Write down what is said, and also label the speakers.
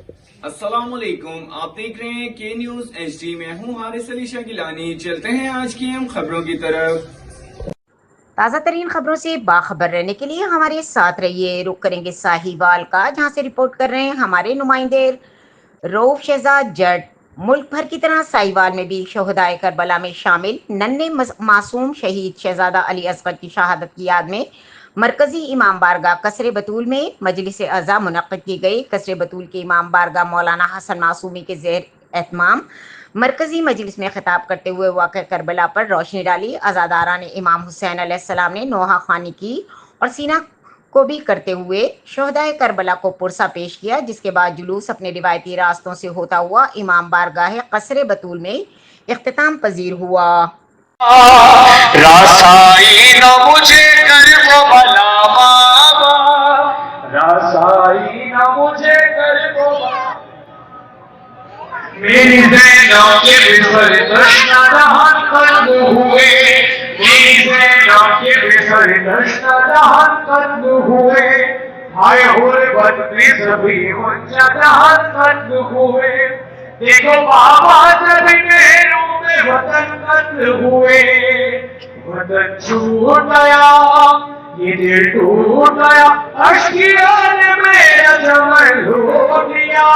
Speaker 1: السلام علیکم، آپ دیکھ رہے ہیں کے نیوز ایچ ڈی۔ میں ہوں حارث علی شاہ گیلانی۔ چلتے ہیں آج کی اہم خبروں کی طرف۔
Speaker 2: تازہ ترین خبروں سے باخبر رہنے کے لیے ہمارے ساتھ رہیے۔ رخ کریں گے ساہیوال کا، جہاں سے رپورٹ کر رہے ہیں ہمارے نمائندے روف شہزاد جٹ۔ ملک بھر کی طرح ساہیوال میں بھی شہدائے کربلا میں شامل ننھے معصوم شہید شہزادہ علی اصغر کی شہادت کی یاد میں مرکزی امام بارگاہ قصر بطول میں مجلس اعضا منعقد کی گئی۔ قصر بطول کے امام بارگاہ مولانا حسن معصومی کے زیر اہتمام مرکزی مجلس میں خطاب کرتے ہوئے واقعہ کربلا پر روشنی ڈالی۔ عزاداران امام حسین علیہ السلام نے نوحہ خوانی کی اور سینہ کو بھی کرتے ہوئے شہدائے کربلا کو پرسہ پیش کیا، جس کے بعد جلوس اپنے روایتی راستوں سے ہوتا ہوا امام بارگاہ قصر بطول میں اختتام پذیر ہوا۔
Speaker 3: رسائی نہ مجھے کربلا بابا، رسائی نہ مجھے کربلا، میری زینب کے بسر دشنا دہن قتل ہوئے، میری زینب کے بسر دشنا دہن قتل ہوئے، ہائے غربت میں سبھی انجا دہن قتل ہوئے، دیکھو بابا جب میروں میں وطن قتل ہوئے، وطن چھوٹ گیا، یہ دل ٹوٹ گیا، اشکیان میرا جمل ہو گیا،